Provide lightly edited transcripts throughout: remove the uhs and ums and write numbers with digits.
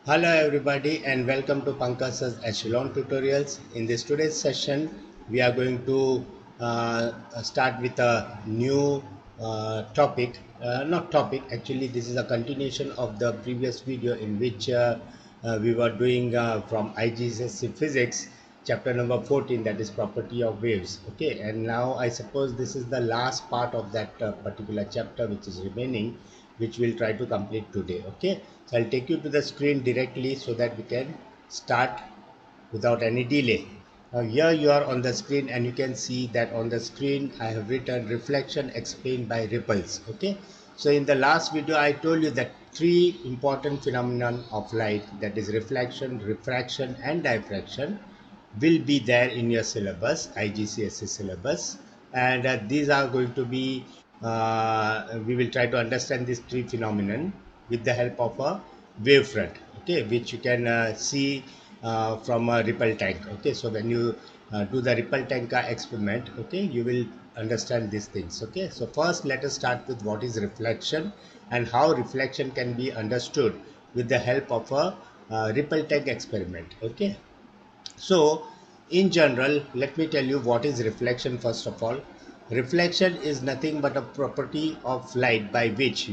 Hello everybody and welcome to Pankaj's Echelon Tutorials. In this today's session, we are going to start with a new topic. Not topic, actually this is a continuation of the previous video in which we were doing from Igcse Physics chapter number 14, that is property of waves. Okay, and now I suppose this is the last part of that particular chapter which is remaining, which we'll try to complete today. Okay, so I'll take you to the screen directly so that we can start without any delay. Now here you are on the screen and you can see that on the screen I have written reflection explained by ripples. Okay, so in the last video I told you that three important phenomena of light, that is reflection, refraction and diffraction, will be there in your syllabus, IGCSE syllabus, and these are going to be we will try to understand these three phenomenon with the help of a wavefront, okay, which you can see from a ripple tank. Okay, so when you do the ripple tank experiment, okay, you will understand these things. Okay, so first let us start with what is reflection and how reflection can be understood with the help of a ripple tank experiment. Okay, so in general, let me tell you what is reflection. First of all, reflection is nothing but a property of light by which,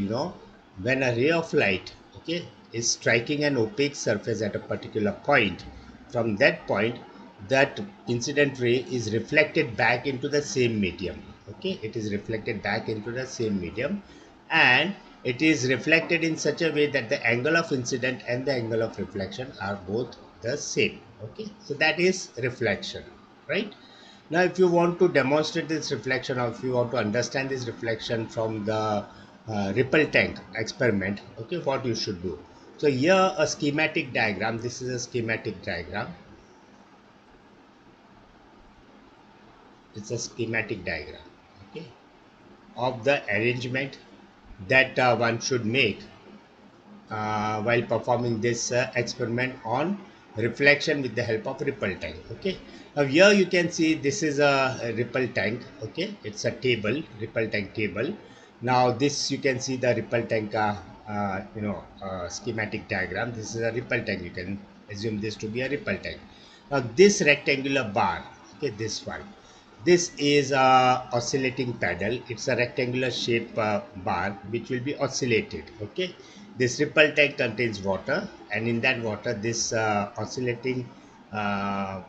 when a ray of light, okay, is striking an opaque surface at a particular point, from that point that incident ray is reflected back into the same medium. Okay, it is reflected back into the same medium, and it is reflected in such a way that the angle of incident and the angle of reflection are both the same. Okay, so that is reflection, right? Now if you want to demonstrate this reflection, or if you want to understand this reflection from the ripple tank experiment, okay, what you should do. So here a schematic diagram, this is a schematic diagram. It's a schematic diagram, okay, of the arrangement that one should make while performing this experiment on reflection with the help of ripple tank. Okay, now here you can see this is a ripple tank. Okay, it's a table, ripple tank table. Now this you can see the ripple tank schematic diagram. This is a ripple tank, you can assume this to be a ripple tank. Now this rectangular bar, okay, this one, this is a oscillating paddle. It's a rectangular shape bar which will be oscillated. Okay, this ripple tank contains water, and in that water this oscillating pad,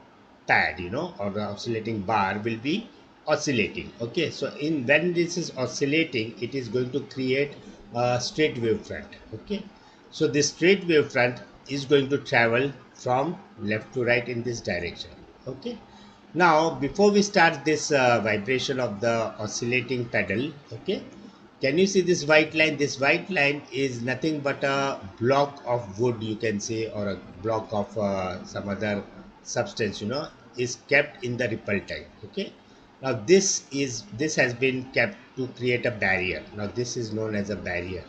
or the oscillating bar will be oscillating. Okay, so in when this is oscillating, it is going to create a straight wave front. Okay, so this straight wave front is going to travel from left to right in this direction. Okay, now before we start this vibration of the oscillating pedal, okay, can you see this white line? This white line is nothing but a block of wood, you can say, or a block of some other substance, is kept in the ripple tank. Okay, now this has been kept to create a barrier. Now this is known as a barrier.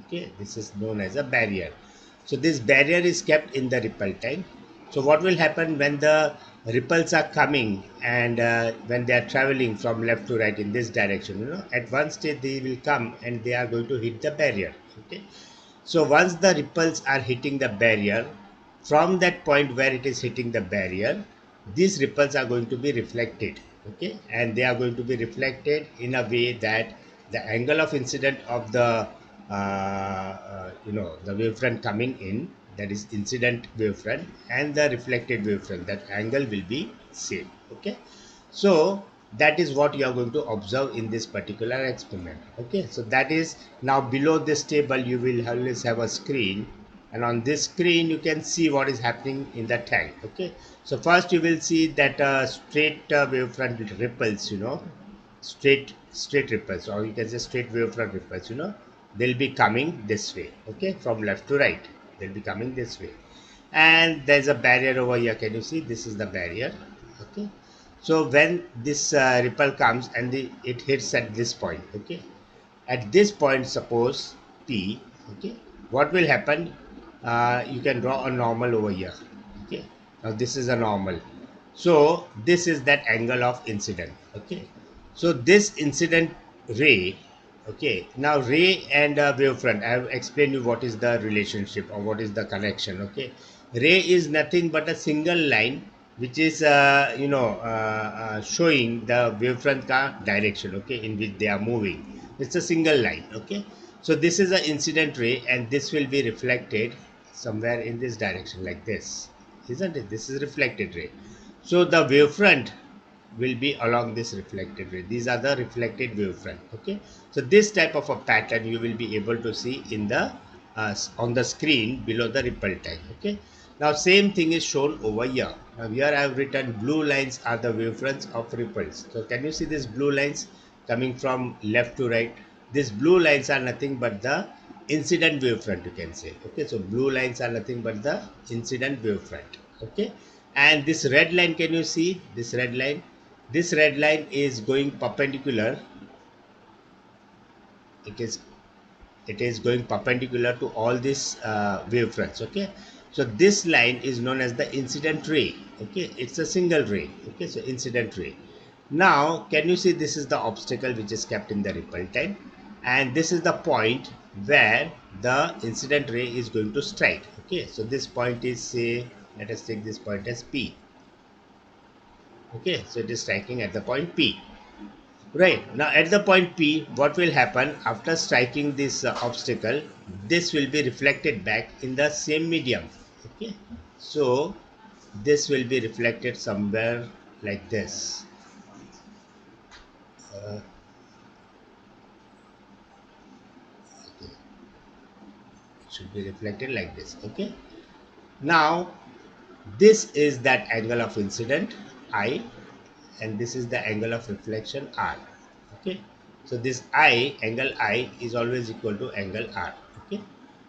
Okay, this is known as a barrier. So this barrier is kept in the ripple tank. So what will happen when the ripples are coming and when they are traveling from left to right in this direction, at one stage they will come and they are going to hit the barrier. Okay, so once the ripples are hitting the barrier, from that point where it is hitting the barrier, these ripples are going to be reflected. Okay, and they are going to be reflected in a way that the angle of incident of the the wavefront coming in, that is incident wavefront, and the reflected wavefront, that angle will be same. Okay, so that is what you are going to observe in this particular experiment. Okay, so that is, now below this table you will always have a screen, and on this screen you can see what is happening in the tank. Okay, so first you will see that straight wavefront ripples, straight ripples, or you can say straight wavefront ripples, they'll be coming this way. Okay, from left to right they'll be coming this way, and there's a barrier over here. Can you see? This is the barrier. Okay, so when this ripple comes and it hits at this point, okay, at this point, suppose P, okay, what will happen? You can draw a normal over here. Okay, now this is a normal. So this is that angle of incident. Okay, so this incident ray, Okay, now ray and wavefront. I have explained you what is the relationship or what is the connection. Okay, ray is nothing but a single line which is showing the wavefront ka direction. Okay, in which they are moving. It's a single line. Okay, so this is an incident ray and this will be reflected somewhere in this direction like this, isn't it? This is reflected ray. So the wavefront will be along this reflected ray. These are the reflected wavefront. Okay, so this type of a pattern you will be able to see in the on the screen below the ripple time. Okay, now same thing is shown over here. Now here I have written blue lines are the wavefronts of ripples. So can you see these blue lines coming from left to right? These blue lines are nothing but the incident wavefront, you can say. Okay, so blue lines are nothing but the incident wavefront. Okay, and this red line, can you see this red line? This red line is going perpendicular. It is it is going perpendicular to all these wavefronts. Okay, so this line is known as the incident ray. Okay, it's a single ray. Okay, so incident ray. Now can you see this is the obstacle which is kept in the ripple time, and this is the point where the incident ray is going to strike. Okay, so this point is, say, let us take this point as P. Okay, so it is striking at the point P. Right. Now at the point P, what will happen after striking this obstacle? This will be reflected back in the same medium. Okay. So this will be reflected somewhere like this. Uh, it should be reflected like this. Okay. Now this is that angle of incident I, and this is the angle of reflection R. Okay, so this angle I is always equal to angle R. Okay,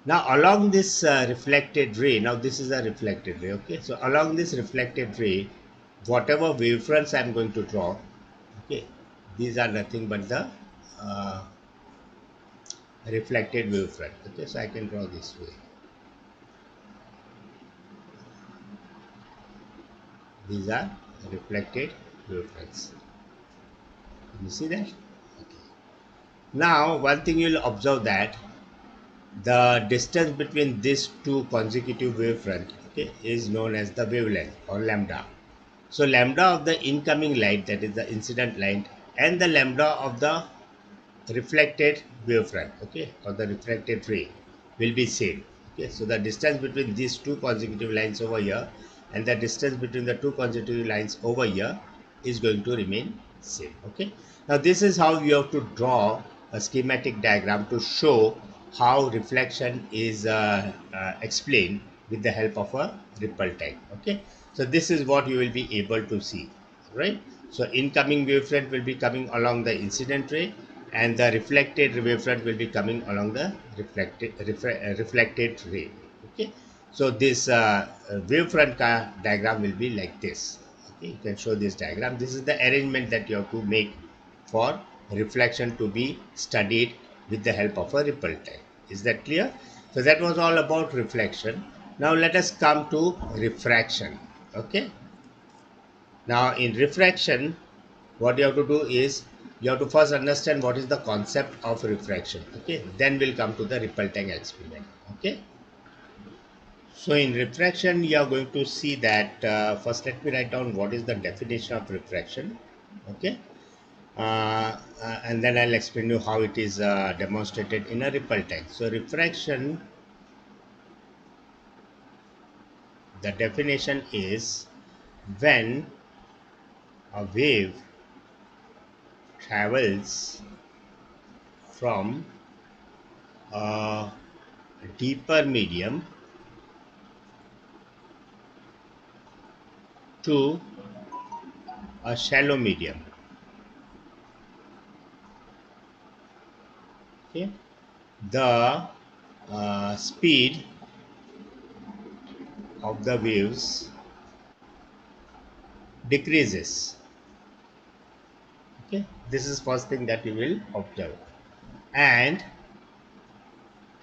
now along this reflected ray, now this is a reflected ray. Okay, so along this reflected ray, whatever wavefronts I am going to draw, okay, these are nothing but the uh, reflected wavefront. Okay, so I can draw this way. These are reflected wavefronts. You see that? Okay. Now, one thing you'll observe that the distance between these two consecutive wavefront, okay, is known as the wavelength or lambda. So lambda of the incoming light, that is the incident light, and the lambda of the reflected wavefront, okay, or the reflected ray will be same. Okay, so the distance between these two consecutive lines over here and the distance between the two consecutive lines over here is going to remain same. Okay, now this is how you have to draw a schematic diagram to show how reflection is explained with the help of a ripple time. Okay, so this is what you will be able to see, right? So incoming wavefront will be coming along the incident ray, and the reflected wavefront will be coming along the reflected ray. Okay, so this wavefront diagram will be like this. Okay, you can show this diagram. This is the arrangement that you have to make for reflection to be studied with the help of a ripple time. Is that clear? So that was all about reflection. Now let us come to refraction. Okay, now in refraction, what you have to do is you have to first understand what is the concept of refraction. Okay, then we'll come to the ripple tank experiment. Okay, so in refraction you are going to see that first let me write down what is the definition of refraction. Okay, and then I'll explain you how it is demonstrated in a ripple tank. So refraction, the definition is when a wave travels from a deeper medium to a shallow medium. Okay, the speed of the waves decreases. Okay, this is first thing that you will observe, and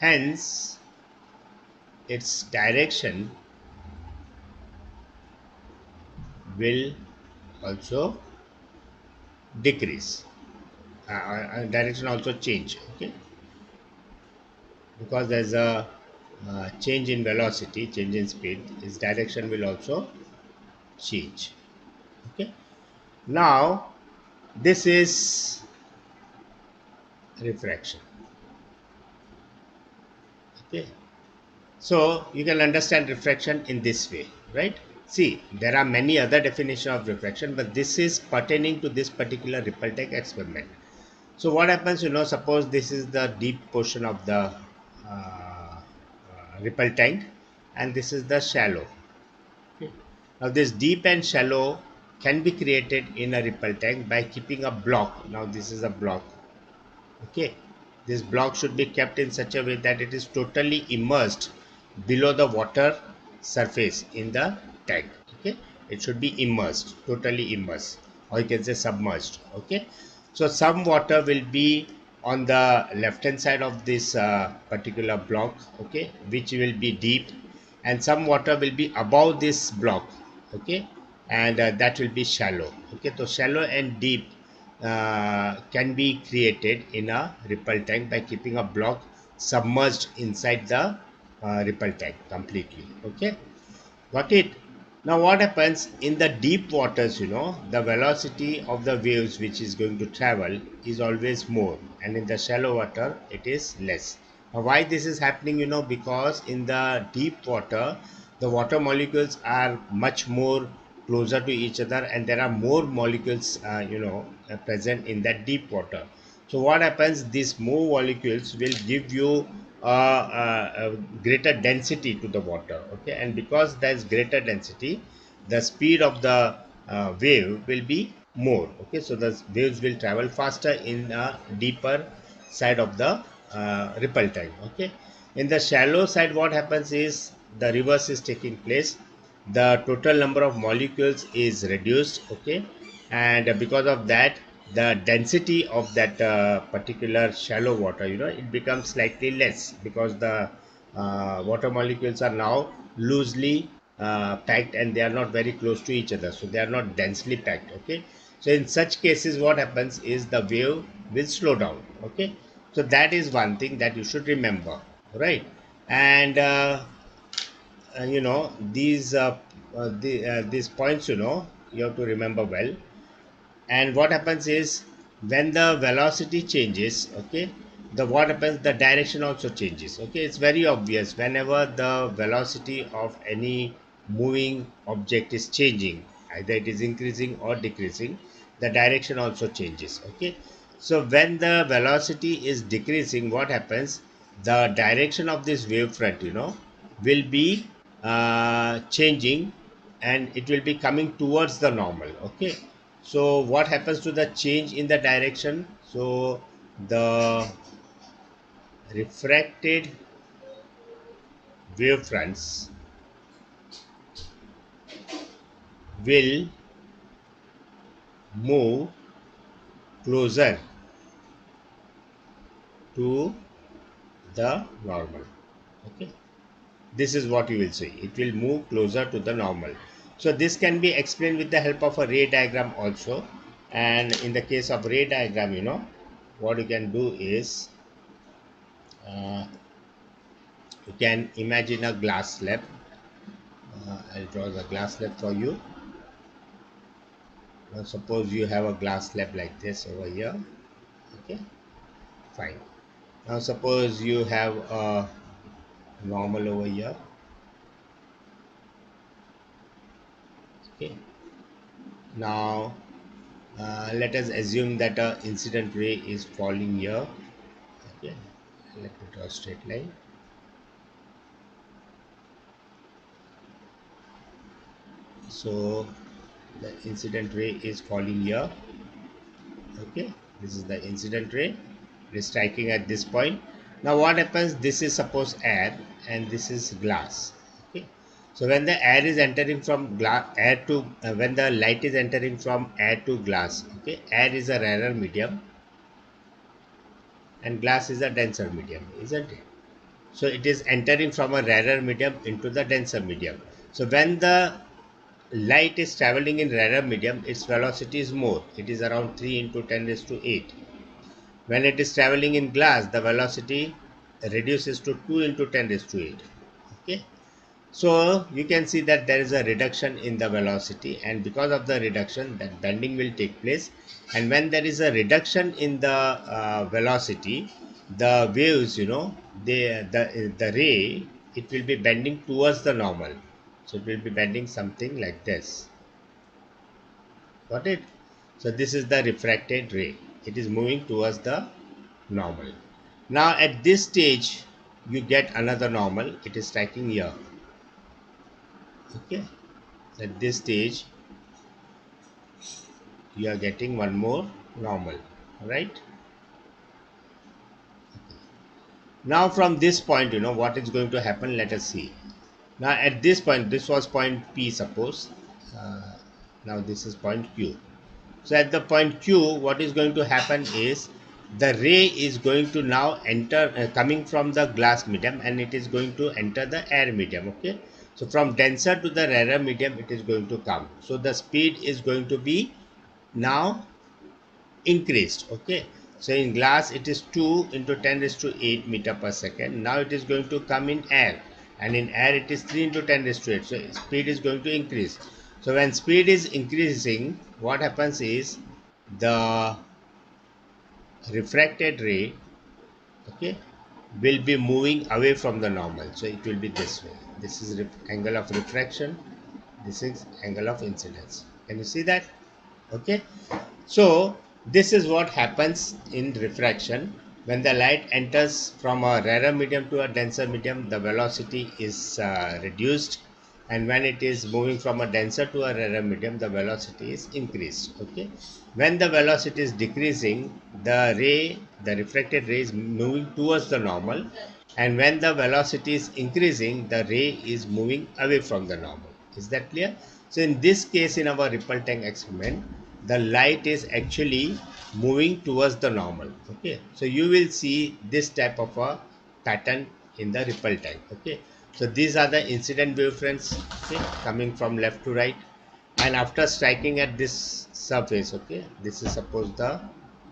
hence its direction will also decrease. direction also change. Okay, because there's a change in velocity, change in speed, its direction will also change. Okay, now this is refraction. Okay, so you can understand refraction in this way, right? See, there are many other definitions of refraction, but this is pertaining to this particular ripple tank experiment. So what happens, suppose this is the deep portion of the ripple tank, and this is the shallow. Okay. Now this deep and shallow can be created in a ripple tank by keeping a block. Now this is a block. Okay, this block should be kept in such a way that it is totally immersed below the water surface in the tank. Okay, it should be immersed, totally immersed, or you can say submerged. Okay, so some water will be on the left hand side of this particular block, okay, which will be deep, and some water will be above this block, okay, and that will be shallow. Okay, so shallow and deep can be created in a ripple tank by keeping a block submerged inside the ripple tank completely. Okay, got it? Now what happens in the deep waters, the velocity of the waves which is going to travel is always more, and in the shallow water it is less. Now why this is happening, because in the deep water the water molecules are much more closer to each other, and there are more molecules present in that deep water. So what happens, these more molecules will give you a greater density to the water. Okay, and because there is greater density, the speed of the wave will be more. Okay, so the waves will travel faster in a deeper side of the ripple tank. Okay, in the shallow side what happens is the reverse is taking place. The total number of molecules is reduced. Okay, and because of that the density of that particular shallow water, it becomes slightly less, because the water molecules are now loosely packed, and they are not very close to each other, so they are not densely packed. Okay, so in such cases what happens is the wave will slow down. Okay, so that is one thing that you should remember, right? And these points, you have to remember well. And what happens is when the velocity changes, okay, the what happens, the direction also changes. Okay, it's very obvious, whenever the velocity of any moving object is changing, either it is increasing or decreasing, the direction also changes. Okay, so when the velocity is decreasing, what happens, the direction of this wave front, will be changing, and it will be coming towards the normal. Okay, so what happens to the change in the direction? So the refracted wave fronts will move closer to the normal. Okay, this is what you will see, it will move closer to the normal. So this can be explained with the help of a ray diagram also. And in the case of ray diagram, what you can do is uh, you can imagine a glass slab. I'll draw the glass slab for you. Now suppose you have a glass slab like this over here. Okay, fine. Now suppose you have a normal over here. Okay, now let us assume that a incident ray is falling here. Okay, let me draw a straight line. So the incident ray is falling here. Okay, this is the incident ray, it is striking at this point. Now what happens, this is suppose air and this is glass. Okay, so when the air is entering from glass air to when the light is entering from air to glass, okay, air is a rarer medium and glass is a denser medium, isn't it? So it is entering from a rarer medium into the denser medium. So when the light is traveling in rarer medium, its velocity is more, it is around 3 into 10 raised to 8. When it is traveling in glass, the velocity reduces to 2 into 10 raised to 8. Okay. So you can see that there is a reduction in the velocity, and because of the reduction, that bending will take place. And when there is a reduction in the velocity, the waves, the ray, it will be bending towards the normal. So it will be bending something like this. Got it? So this is the refracted ray. It is moving towards the normal. Now at this stage, you get another normal. It is striking here. Okay. At this stage, you are getting one more normal, right? Now from this point, what is going to happen, let us see. Now at this point, this was point P, suppose. uh, Now this is point Q. So at the point Q, what is going to happen is the ray is going to now enter, coming from the glass medium, and it is going to enter the air medium. Okay. So from denser to the rarer medium, it is going to come. So the speed is going to be now increased. Okay. So in glass, it is 2 into 10 raised to 8 meter per second. Now it is going to come in air, and in air it is 3 into 10 raised to 8. So speed is going to increase. So when speed is increasing, what happens is the refracted ray, okay, will be moving away from the normal. So it will be this way. This is angle of refraction, this is angle of incidence. Can you see that? Okay. So this is what happens in refraction. When the light enters from a rarer medium to a denser medium, the velocity is reduced, and when it is moving from a denser to a rarer medium, the velocity is increased. Okay. When the velocity is decreasing, the refracted ray is moving towards the normal, and when the velocity is increasing, the ray is moving away from the normal. Is that clear? So in this case, in our ripple tank experiment, the light is actually moving towards the normal. Okay. So you will see this type of a pattern in the ripple tank. Okay. So these are the incident wavefronts, okay, coming from left to right, and after striking at this surface, okay, this is suppose the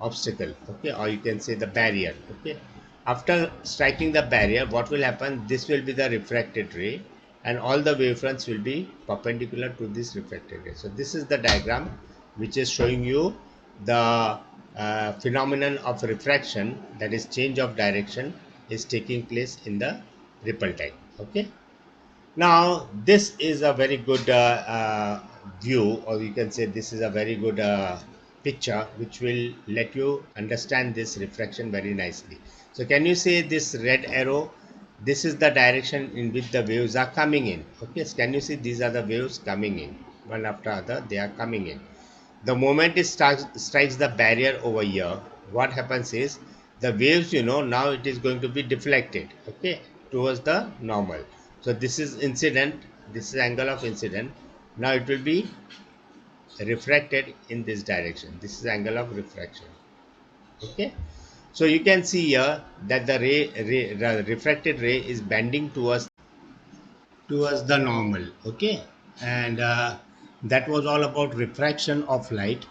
obstacle, okay, or you can say the barrier. Okay. After striking the barrier, what will happen, this will be the refracted ray, and all the wavefronts will be perpendicular to this refracted ray. So this is the diagram which is showing you the phenomenon of refraction, that is change of direction, is taking place in the ripple tank. Okay. Now, this is a very good view, or you can say this is a very good picture, which will let you understand this refraction very nicely. So, can you say this red arrow? This is the direction in which the waves are coming in. Okay, so can you see these are the waves coming in, one after other, they are coming in. The moment it strikes the barrier over here, what happens is the waves, now it is going to be deflected, okay, towards the normal. So this is incident, this is angle of incident. Now it will be refracted in this direction. This is angle of refraction. Okay. So you can see here that the the refracted ray is bending towards the normal. Okay. And that was all about refraction of light.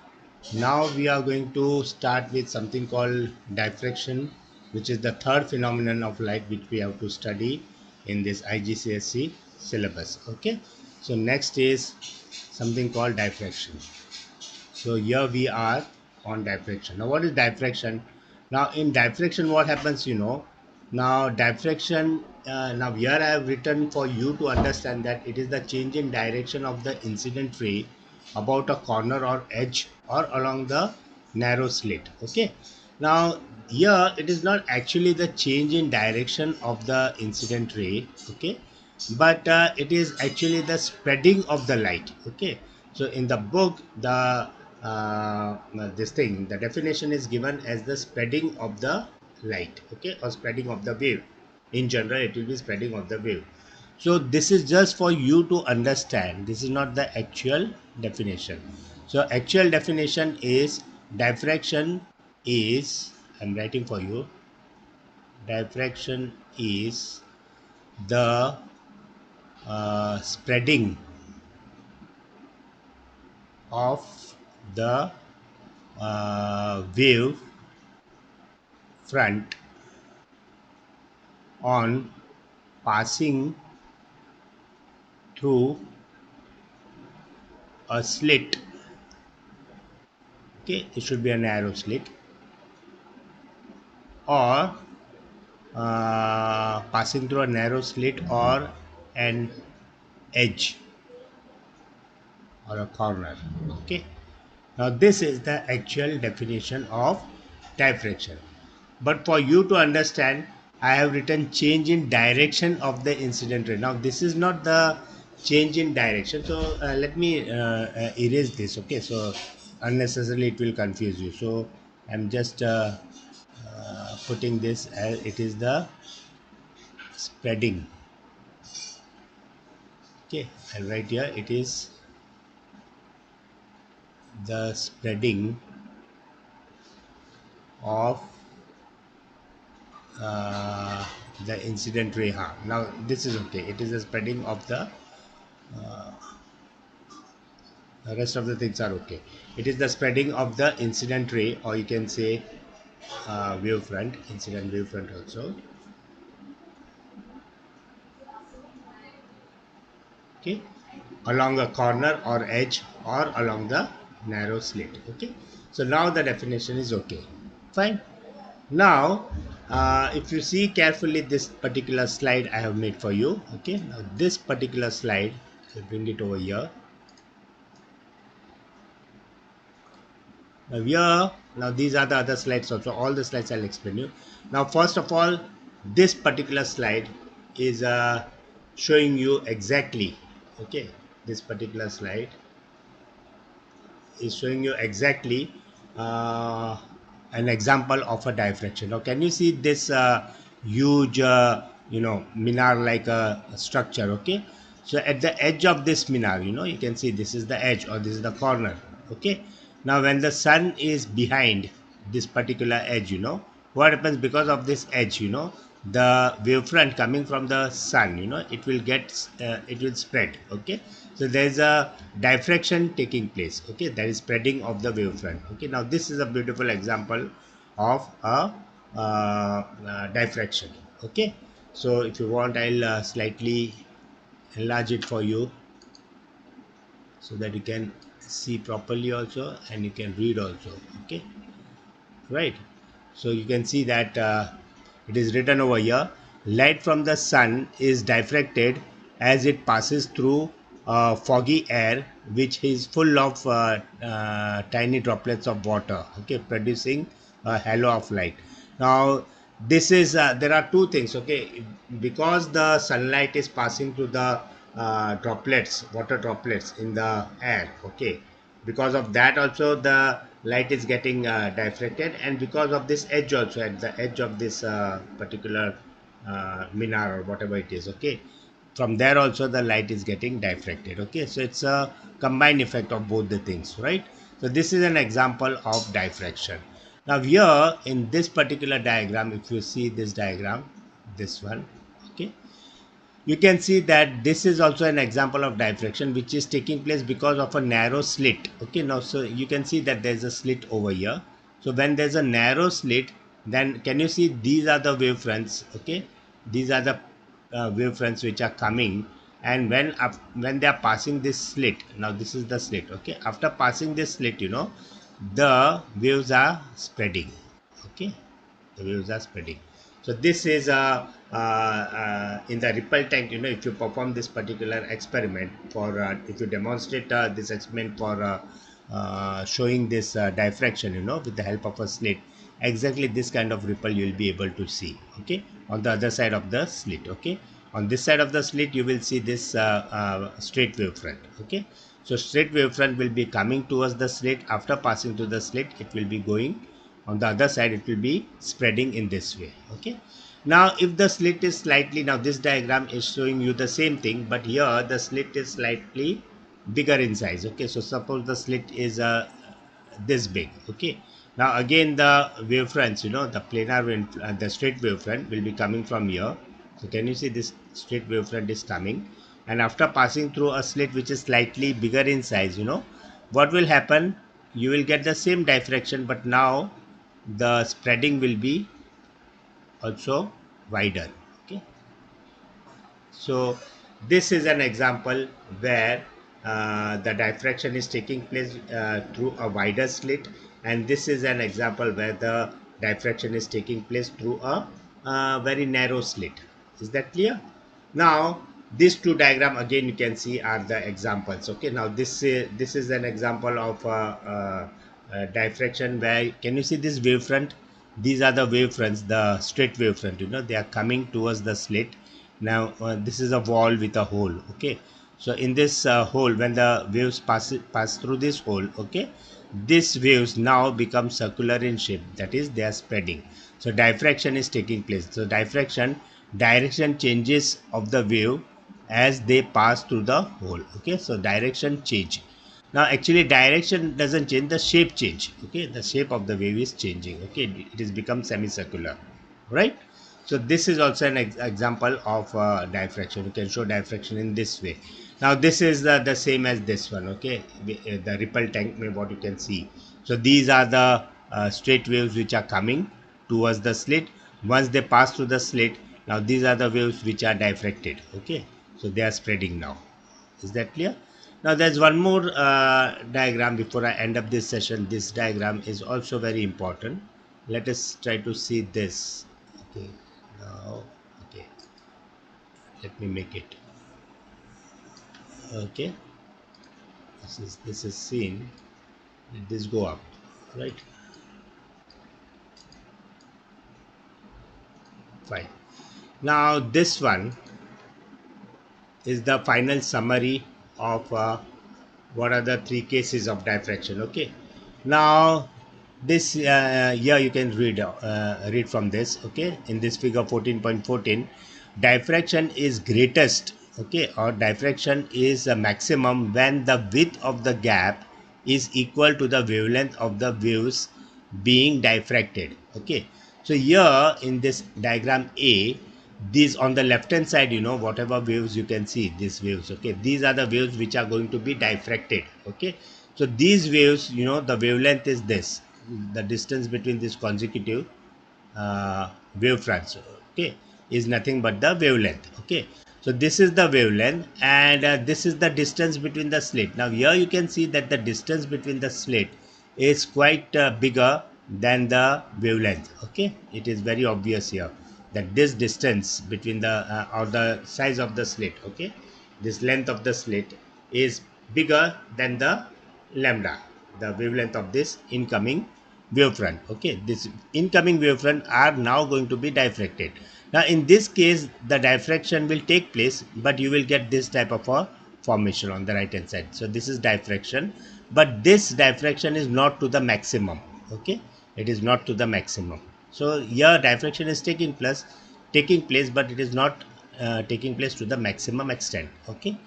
Now we are going to start with something called diffraction, which is the third phenomenon of light which we have to study in this IGCSE syllabus. Okay. So next is something called diffraction. So here we are on diffraction. Now what is diffraction? Now in diffraction, what happens, now diffraction, now here I have written for you to understand that it is the change in direction of the incident ray about a corner or edge or along the narrow slit. Okay. Now here it is not actually the change in direction of the incident ray. Okay. But it is actually the spreading of the light. Okay. So in the book, the definition is given as the spreading of the light. Okay. Or spreading of the wave. In general, it will be spreading of the wave. So this is just for you to understand. This is not the actual definition. So actual definition is diffraction is, I'm writing for you, diffraction is the spreading of the wave front on passing through a slit. Okay, it should be a narrow slit, or passing through a narrow slit or an edge or a corner. Okay, now this is the actual definition of diffraction. But for you to understand, I have written change in direction of the incident ray. Now this is not the change in direction. So let me erase this. Okay, so unnecessarily it will confuse you. So I'm just putting this as it is the spreading. Okay, and right here it is the spreading of uh, the incident ray harm. Now this is okay, it is the spreading of the rest of the things are okay. It is the spreading of the incident ray, or you can say wavefront, incident wavefront also. Okay, along a corner or edge or along the narrow slit. Okay, so now the definition is okay. Fine. Now if you see carefully this particular slide I have made for you. Okay, now this particular slide, I'll bring it over here. Now here, now these are the other slides also. All the slides I'll explain you. Now first of all, this particular slide is showing you exactly. Okay, this particular slide is showing you exactly uh, an example of a diffraction. Now, can you see this huge, minar like a structure? Okay, so at the edge of this minar, you can see this is the edge or this is the corner. Okay, now when the sun is behind this particular edge, what happens because of this edge, the wavefront coming from the sun, it will get it will spread. Okay, so there is a diffraction taking place. Okay, that is spreading of the wavefront. Okay, now this is a beautiful example of a diffraction. Okay, so if you want, I'll slightly enlarge it for you so that you can see properly also and you can read also. Okay, right, so you can see that it is written over here, light from the sun is diffracted as it passes through foggy air which is full of tiny droplets of water, okay, producing a halo of light. Now this is there are two things. Okay, because the sunlight is passing through the droplets, water droplets in the air. Okay, because of that also the light is getting diffracted, and because of this edge also, at the edge of this particular minar or whatever it is. Okay, from there also the light is getting diffracted. Okay, so it's a combined effect of both the things, right? So this is an example of diffraction. Now here in this particular diagram, if you see this diagram, this one, okay, you can see that this is also an example of diffraction which is taking place because of a narrow slit. Okay, now so you can see that there's a slit over here. So when there's a narrow slit, then can you see these are the wavefronts? Okay, these are the wavefronts which are coming, and when they are passing this slit, now this is the slit. Okay, after passing this slit, the waves are spreading. Okay, the waves are spreading. So this is in the ripple tank. If you perform this particular experiment for if you demonstrate this experiment for showing this diffraction, with the help of a slit, exactly this kind of ripple you will be able to see. Okay, on the other side of the slit. Okay, on this side of the slit you will see this straight wavefront. Okay, so straight wavefront will be coming towards the slit. After passing to the slit, it will be going on the other side, it will be spreading in this way. Okay, now if the slit is slightly, now this diagram is showing you the same thing, but here the slit is slightly bigger in size. Okay, so suppose the slit is this big. Okay, now again the wavefronts, the planar wave, the straight wavefront will be coming from here. So can you see this straight wavefront is coming, and after passing through a slit which is slightly bigger in size, what will happen? You will get the same diffraction, but now the spreading will be also wider. Okay, so this is an example where the diffraction is taking place through a wider slit, and this is an example where the diffraction is taking place through a very narrow slit. Is that clear? Now these two diagram again you can see are the examples. Okay, now this is an example of diffraction where, can you see this wavefront? These are the wavefronts, the straight wavefront, you know, they are coming towards the slit. Now this is a wall with a hole. Okay, so in this hole, when the waves pass through this hole, okay, these waves now become circular in shape, that is they are spreading. So diffraction is taking place. So diffraction, direction changes of the wave as they pass through the hole. Okay, so direction change. Now actually direction doesn't change, the shape change. Okay, the shape of the wave is changing. Okay, it is become semicircular, right? So this is also an example of diffraction. You can show diffraction in this way. Now this is the same as this one. Okay, the ripple tank, what you can see. So these are the straight waves which are coming towards the slit. Once they pass through the slit, now these are the waves which are diffracted. Okay, so they are spreading now. Is that clear? Now there's one more diagram before I end up this session. This diagram is also very important. Let us try to see this. Okay, now, okay, let me make it. Okay, this is seen. Let this go up, right? Fine. Now this one is the final summary of what are the three cases of diffraction. Okay, now this here you can read from this. Okay, in this figure 14.14, diffraction is greatest, okay, or diffraction is a maximum when the width of the gap is equal to the wavelength of the waves being diffracted. Okay, so here in this diagram A, these on the left hand side, you know, whatever waves you can see, these waves, okay, these are the waves which are going to be diffracted. Okay, so these waves, you know, the wavelength is this, the distance between this consecutive wavefronts, okay, is nothing but the wavelength. Okay, so this is the wavelength, and this is the distance between the slit. Now here you can see that the distance between the slit is quite bigger than the wavelength. Okay, it is very obvious here that this distance between the or the size of the slit, okay, this length of the slit is bigger than the lambda, the wavelength of this incoming wavefront. Okay, this incoming wavefront are now going to be diffracted. Now in this case the diffraction will take place, but you will get this type of a formation on the right hand side. So this is diffraction, but this diffraction is not to the maximum. Okay, it is not to the maximum. So here diffraction is taking place, but it is not taking place to the maximum extent. Okay,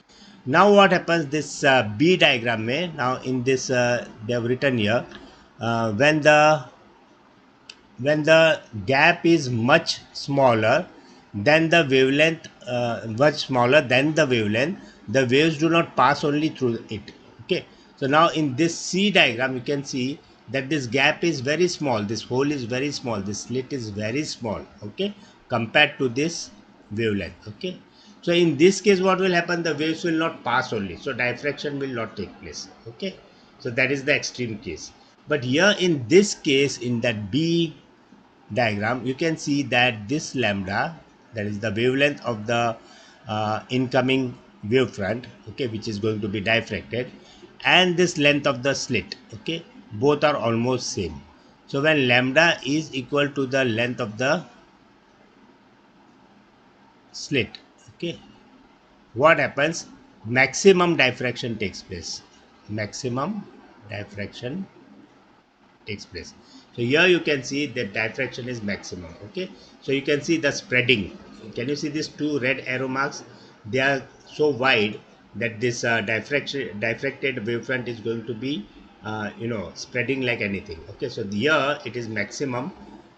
now what happens, this B diagram may, now in this they have written here, when the gap is much smaller than the wavelength, the waves do not pass only through it. Okay, so now in this C diagram you can see that this gap is very small, this hole is very small, this slit is very small. Okay, compared to this wavelength. Okay, so in this case what will happen, the waves will not pass only, so diffraction will not take place. Okay, so that is the extreme case. But here in this case, in that B diagram, you can see that this lambda, that is the wavelength of the incoming wavefront, okay, which is going to be diffracted, and this length of the slit, okay, both are almost same. So when lambda is equal to the length of the slit, okay, what happens, maximum diffraction takes place. Maximum diffraction takes place. So here you can see that diffraction is maximum. Okay, so you can see the spreading. Can you see these two red arrow marks? They are so wide that this diffracted wavefront is going to be spreading like anything. Okay, so here it is maximum.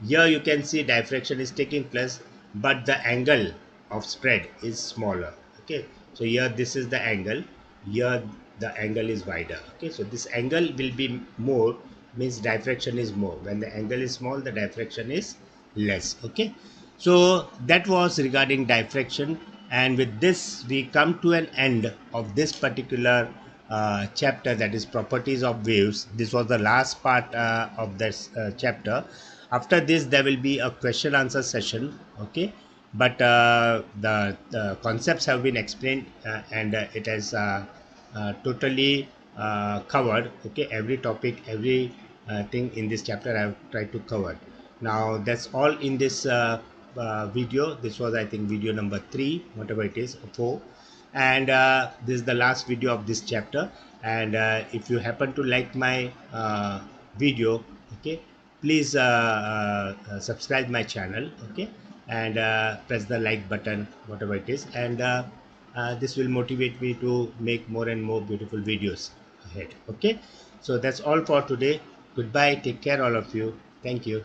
Here you can see diffraction is taking place, but the angle of spread is smaller. Okay, so here this is the angle, here the angle is wider. Okay, so this angle will be more, means diffraction is more. When the angle is small, the diffraction is less. Okay, So that was regarding diffraction, and with this we come to an end of this particular chapter, that is properties of waves. This was the last part of this chapter. After this there will be a question answer session, okay, but the concepts have been explained, and it has totally covered, okay, every topic, every thing in this chapter I have tried to cover. Now that's all in this video. This was, I think, video number 3, whatever it is, 4, and this is the last video of this chapter. And if you happen to like my video, okay, please subscribe my channel, okay, and press the like button, whatever it is, and this will motivate me to make more and more beautiful videos ahead, okay. So that's all for today. Goodbye, take care all of you. Thank you.